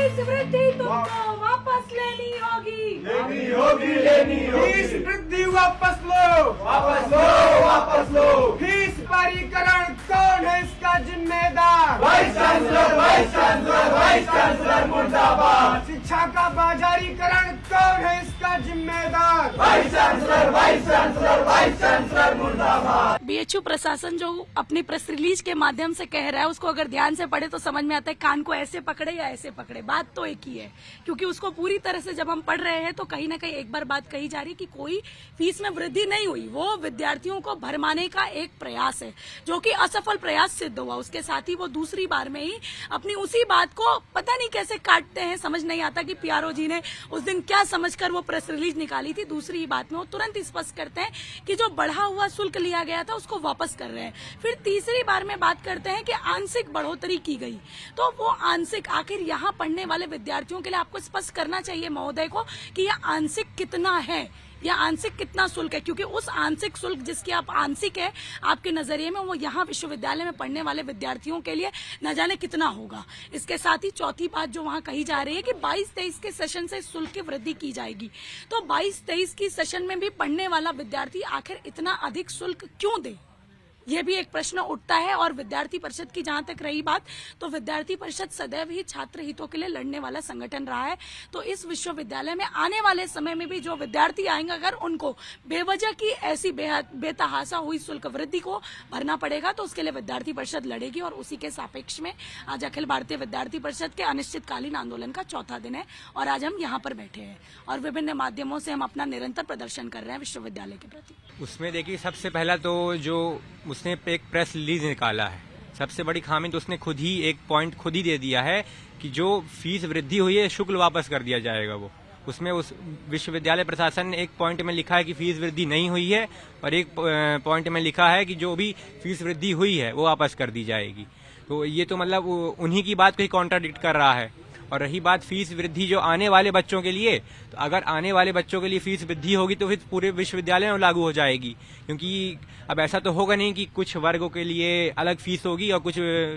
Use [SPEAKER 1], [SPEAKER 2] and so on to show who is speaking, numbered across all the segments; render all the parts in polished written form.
[SPEAKER 1] Fees वृद्धि तुमको वापस लेनी होगी,
[SPEAKER 2] लेनी होगी, लेनी होगी।
[SPEAKER 3] फीस वृद्धि वापस लो,
[SPEAKER 2] वापस लो, वापस लो।
[SPEAKER 3] फीस पारीकरण कौन है इसका जिम्मेदार?
[SPEAKER 2] Vice chancellor, vice chancellor, vice chancellor मुर्दाबाद।
[SPEAKER 3] शिक्षा का बाजारीकरण कौन है इसका जिम्मेदार?
[SPEAKER 2] Vice chancellor, vice chancellor, vice chancellor मुर्दाबाद।
[SPEAKER 1] बीएचयू प्रशासन जो अपनी प्रेस रिलीज के माध्यम से कह रहा है, उसको अगर ध्यान से पढ़े तो समझ में आता है कान को ऐसे पकड़े या ऐसे पकड़े, बात तो एक ही है। क्योंकि उसको पूरी तरह से जब हम पढ़ रहे हैं तो कहीं ना कहीं एक बार बात कही जा रही है कि कोई फीस में वृद्धि नहीं हुई, वो विद्यार्थियों को भरमाने का एक प्रयास है जो कि असफल प्रयास सिद्ध हुआ। उसके साथ ही वो दूसरी बार में ही अपनी उसी बात को पता नहीं कैसे काटते हैं, समझ नहीं आता कि पीआरओ जी ने उस दिन क्या समझकर वो प्रेस रिलीज निकाली थी। दूसरी बात में वो तुरंत स्पष्ट करते हैं कि जो बढ़ा हुआ शुल्क लिया गया था उसको वापस कर रहे हैं। फिर तीसरी बार में बात करते हैं कि आंशिक बढ़ोतरी की गई, तो वो आंशिक आखिर यहाँ पढ़ने वाले विद्यार्थियों के लिए आपको स्पष्ट करना चाहिए महोदय को कि यह आंशिक कितना है या आंशिक कितना शुल्क है, क्योंकि उस आंशिक शुल्क जिसकी आप आंशिक है आपके नजरिए में, वो यहाँ विश्वविद्यालय में पढ़ने वाले विद्यार्थियों के लिए न जाने कितना होगा। इसके साथ ही चौथी बात जो वहाँ कही जा रही है कि 22-23 के सेशन से शुल्क की वृद्धि की जाएगी, तो 22-23 की सेशन में भी पढ़ने वाला विद्यार्थी आखिर इतना अधिक शुल्क क्यों दे, ये भी एक प्रश्न उठता है। और विद्यार्थी परिषद की जहां तक रही बात, तो विद्यार्थी परिषद सदैव ही छात्र हितों के लिए लड़ने वाला संगठन रहा है। तो इस विश्वविद्यालय में आने वाले समय में भी जो विद्यार्थी आएंगे, अगर उनको बेवजह की ऐसी बेतहाशा हुई शुल्क वृद्धि को भरना पड़ेगा तो उसके लिए विद्यार्थी परिषद लड़ेगी। और उसी के सापेक्ष में आज अखिल भारतीय विद्यार्थी परिषद के अनिश्चितकालीन आंदोलन का चौथा दिन है और आज हम यहाँ पर बैठे हैं और विभिन्न माध्यमों से हम अपना निरंतर प्रदर्शन कर रहे हैं विश्वविद्यालय के प्रति।
[SPEAKER 4] उसमें देखिए, सबसे पहला तो जो उसने एक प्रेस रिलीज निकाला है, सबसे बड़ी खामी तो उसने खुद ही एक पॉइंट खुद ही दे दिया है कि जो फीस वृद्धि हुई है शुल्क वापस कर दिया जाएगा। वो उसमें उस विश्वविद्यालय प्रशासन ने एक पॉइंट में लिखा है कि फीस वृद्धि नहीं हुई है और एक पॉइंट में लिखा है कि जो भी फीस वृद्धि हुई है वो वापस कर दी जाएगी। तो ये तो मतलब उन्हीं की बात को ही कॉन्ट्राडिक्ट कर रहा है। और रही बात फीस वृद्धि जो आने वाले बच्चों के लिए, तो अगर आने वाले बच्चों के लिए फीस वृद्धि होगी तो फिर पूरे विश्वविद्यालय में लागू हो जाएगी, क्योंकि अब ऐसा तो होगा नहीं कि कुछ वर्गों के लिए अलग फीस होगी और कुछ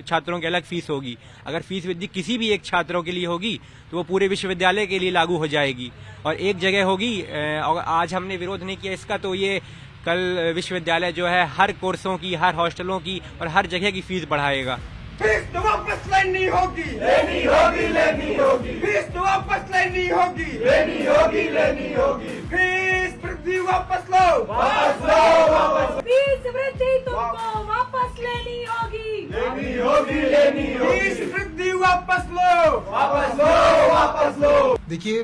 [SPEAKER 4] छात्रों की अलग फीस होगी। अगर फीस वृद्धि किसी भी एक छात्रों के लिए होगी तो वो पूरे विश्वविद्यालय के लिए लागू हो जाएगी और एक जगह होगी। और आज हमने विरोध नहीं किया इसका, तो ये कल विश्वविद्यालय जो है हर कोर्सों की, हर हॉस्टलों की और हर जगह की फीस बढ़ाएगा।
[SPEAKER 3] फीस तो वापस लेनी होगी,
[SPEAKER 2] लेनी होगी, लेनी होगी।
[SPEAKER 3] फीस तो वापस लेनी होगी,
[SPEAKER 2] लेनी होगी, लेनी होगी।
[SPEAKER 3] फीस वृद्धि वापस लो,
[SPEAKER 2] वापस लो, वापस।
[SPEAKER 1] फीस वृद्धि तुमको वापस लेनी होगी,
[SPEAKER 2] लेनी होगी, लेनी होगी।
[SPEAKER 3] फीस वृद्धि वापस लो,
[SPEAKER 2] वापस लो, वापस लो।
[SPEAKER 5] देखिए,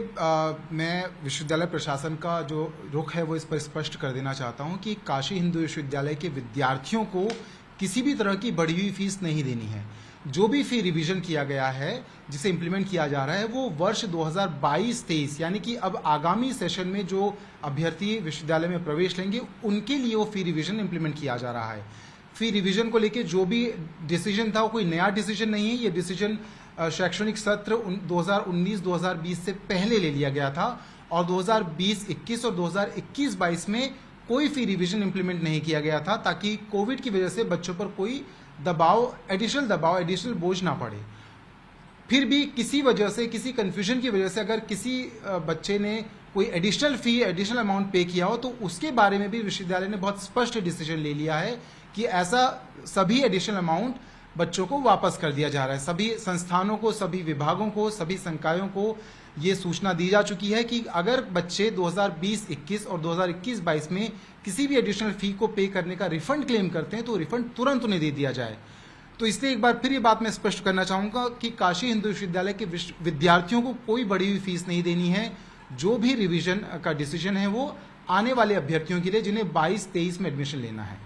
[SPEAKER 5] मैं विश्वविद्यालय प्रशासन का जो रुख है वो इस पर स्पष्ट कर देना चाहता हूं कि काशी हिंदू विश्वविद्यालय के विद्यार्थियों को किसी भी तरह की बढ़ी हुई फीस नहीं देनी है। जो भी फी रिवीजन किया गया है, जिसे इम्प्लीमेंट किया जा रहा है, वो वर्ष 2022-23 यानी कि अब आगामी सेशन में जो अभ्यर्थी विश्वविद्यालय में प्रवेश लेंगे उनके लिए वो फी रिवीजन इम्प्लीमेंट किया जा रहा है। फी रिवीजन को लेकर जो भी डिसीजन था वो कोई नया डिसीजन नहीं है। ये डिसीजन शैक्षणिक सत्र 2019-2020 से पहले ले लिया गया था और 2020-21 और 2021-22 में कोई फी रिवीजन इंप्लीमेंट नहीं किया गया था ताकि कोविड की वजह से बच्चों पर कोई एडिशनल बोझ ना पड़े। फिर भी किसी वजह से, किसी कंफ्यूजन की वजह से अगर किसी बच्चे ने कोई एडिशनल अमाउंट पे किया हो तो उसके बारे में भी विश्वविद्यालय ने बहुत स्पष्ट डिसीजन ले लिया है कि ऐसा सभी एडिशनल अमाउंट बच्चों को वापस कर दिया जा रहा है। सभी संस्थानों को, सभी विभागों को, सभी संकायों को ये सूचना दी जा चुकी है कि अगर बच्चे 2020-21 और 2021-22 में किसी भी एडिशनल फी को पे करने का रिफंड क्लेम करते हैं तो रिफंड तुरंत उन्हें दे दिया जाए। तो इसलिए एक बार फिर ये बात मैं स्पष्ट करना चाहूंगा कि काशी हिंदू विश्वविद्यालय के विद्यार्थियों को कोई बढ़ी हुई फीस नहीं देनी है। जो भी रिवीजन का डिसीजन है वो आने वाले अभ्यर्थियों के लिए जिन्हें 22-23 में एडमिशन लेना है।